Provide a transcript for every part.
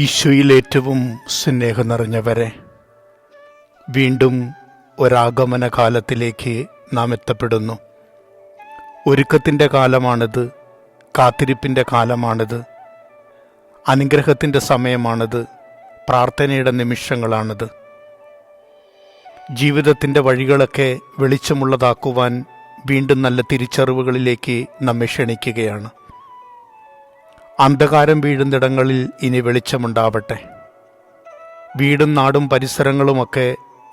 ഈശോയിൽ ഏറ്റവും സ്നേഹം നിറഞ്ഞവരെ, വീണ്ടും ഒരാഗമന കാലത്തിലേക്ക് നാം എത്തപ്പെടുന്നു. ഒരുക്കത്തിൻ്റെ കാലമാണിത്, കാത്തിരിപ്പിൻ്റെ കാലമാണിത്, അനുഗ്രഹത്തിൻ്റെ സമയമാണിത്, പ്രാർത്ഥനയുടെ നിമിഷങ്ങളാണിത്. ജീവിതത്തിൻ്റെ വഴികളൊക്കെ വെളിച്ചമുള്ളതാക്കുവാൻ വീണ്ടും നല്ല തിരിച്ചറിവുകളിലേക്ക് നമ്മെ ക്ഷണിക്കുകയാണ്. അന്ധകാരം വീഴുന്നിടങ്ങളിൽ ഇനി വെളിച്ചമുണ്ടാവട്ടെ. വീടും നാടും പരിസരങ്ങളുമൊക്കെ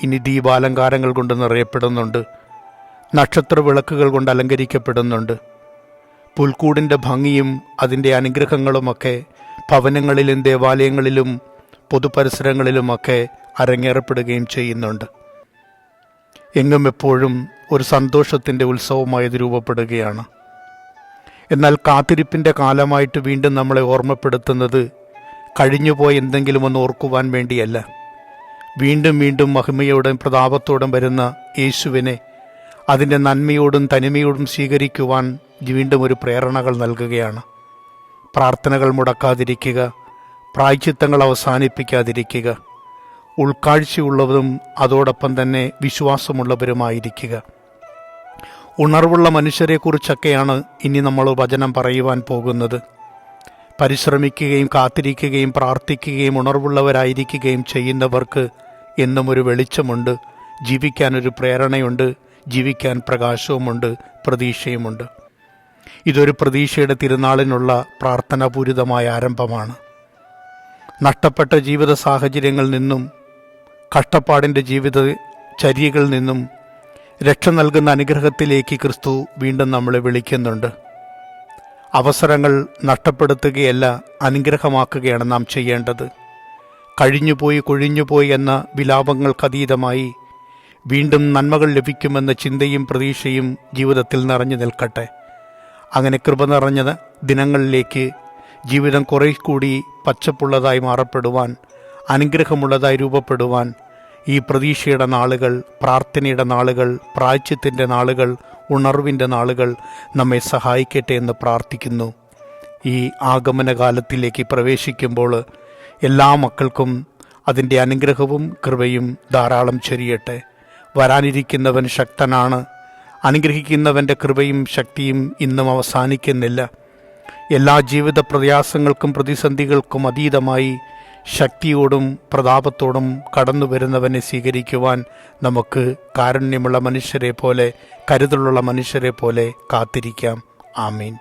ഇനി ദീപാലങ്കാരങ്ങൾ കൊണ്ട് നിറയപ്പെടുന്നുണ്ട്. നക്ഷത്ര വിളക്കുകൾ കൊണ്ട് അലങ്കരിക്കപ്പെടുന്നുണ്ട്. പുൽക്കൂടിൻ്റെ ഭംഗിയും അതിൻ്റെ അനുഗ്രഹങ്ങളുമൊക്കെ ഭവനങ്ങളിലും ദേവാലയങ്ങളിലും പൊതുപരിസരങ്ങളിലുമൊക്കെ അരങ്ങേറപ്പെടുകയും ചെയ്യുന്നുണ്ട്. എങ്ങും എപ്പോഴും ഒരു സന്തോഷത്തിൻ്റെ ഉത്സവമായത് രൂപപ്പെടുകയാണ്. എന്നാൽ കാത്തിരിപ്പിൻ്റെ കാലമായിട്ട് വീണ്ടും നമ്മളെ ഓർമ്മപ്പെടുത്തുന്നത് കഴിഞ്ഞുപോയ എന്തെങ്കിലും ഒന്ന് ഓർക്കുവാൻ വേണ്ടിയല്ല, വീണ്ടും വീണ്ടും മഹിമയോടും പ്രതാപത്തോടും വരുന്ന യേശുവിനെ അതിൻ്റെ നന്മയോടും തനിമയോടും സ്വീകരിക്കുവാൻ വീണ്ടും ഒരു പ്രേരണകൾ നൽകുകയാണ്. പ്രാർത്ഥനകൾ മുടക്കാതിരിക്കുക, പ്രായശ്ചിത്തങ്ങൾ അവസാനിപ്പിക്കാതിരിക്കുക, ഉൾക്കാഴ്ചയുള്ളവരും അതോടൊപ്പം തന്നെ വിശ്വാസമുള്ളവരുമായിരിക്കുക. ഉണർവുള്ള മനുഷ്യരെക്കുറിച്ചൊക്കെയാണ് ഇനി നമ്മൾ വചനം പറയുവാൻ പോകുന്നത്. പരിശ്രമിക്കുകയും കാത്തിരിക്കുകയും പ്രാർത്ഥിക്കുകയും ഉണർവുള്ളവരായിരിക്കുകയും ചെയ്യുന്നവർക്ക് എന്നും ഒരു വെളിച്ചമുണ്ട്, ജീവിക്കാനൊരു പ്രേരണയുണ്ട്, ജീവിക്കാൻ പ്രകാശവുമുണ്ട്, പ്രതീക്ഷയുമുണ്ട്. ഇതൊരു പ്രതീക്ഷയുടെ തിരുനാളിനുള്ള പ്രാർത്ഥനാപൂരിതമായ ആരംഭമാണ്. നഷ്ടപ്പെട്ട ജീവിത സാഹചര്യങ്ങളിൽ നിന്നും കഷ്ടപ്പാടിൻ്റെ ജീവിതചര്യകളിൽ നിന്നും രക്ഷ നൽകുന്ന അനുഗ്രഹത്തിലേക്ക് ക്രിസ്തു വീണ്ടും നമ്മളെ വിളിക്കുന്നുണ്ട്. അവസരങ്ങൾ നഷ്ടപ്പെടുത്തുകയല്ല, അനുഗ്രഹമാക്കുകയാണ് നാം ചെയ്യേണ്ടത്. കഴിഞ്ഞുപോയി കൊഴിഞ്ഞുപോയി എന്ന വിലാപങ്ങൾക്കതീതമായി വീണ്ടും നന്മകൾ ലഭിക്കുമെന്ന ചിന്തയും പ്രതീക്ഷയും ജീവിതത്തിൽ നിറഞ്ഞു നിൽക്കട്ടെ. അങ്ങനെ കൃപ നിറഞ്ഞ ദിനങ്ങളിലേക്ക് ജീവിതം കുറെ കൂടി പച്ചപ്പുള്ളതായി മാറപ്പെടുവാൻ, അനുഗ്രഹമുള്ളതായി രൂപപ്പെടുവാൻ ഈ പ്രതീക്ഷയുടെ നാളുകൾ, പ്രാർത്ഥനയുടെ നാളുകൾ, പ്രായശ്ചിത്തത്തിൻ്റെ നാളുകൾ, ഉണർവിൻ്റെ നാളുകൾ നമ്മെ സഹായിക്കട്ടെ എന്ന് പ്രാർത്ഥിക്കുന്നു. ഈ ആഗമനകാലത്തിലേക്ക് പ്രവേശിക്കുമ്പോൾ എല്ലാ മക്കൾക്കും അതിൻ്റെ അനുഗ്രഹവും കൃപയും ധാരാളം ചൊരിയട്ടെ. വരാനിരിക്കുന്നവൻ ശക്തനാണ്. അനുഗ്രഹിക്കുന്നവൻ്റെ കൃപയും ശക്തിയും ഇന്നും അവസാനിക്കുന്നില്ല. എല്ലാ ജീവിത പ്രയാസങ്ങൾക്കും പ്രതിസന്ധികൾക്കും അതീതമായി ശക്തിയോടും പ്രതാപത്തോടും കടന്നു വരുന്നവനെ സ്വീകരിക്കുവാൻ നമുക്ക് കാരുണ്യമുള്ള മനുഷ്യരെ പോലെ, കരുതലുള്ള മനുഷ്യരെ പോലെ കാത്തിരിക്കാം. ആമീൻ.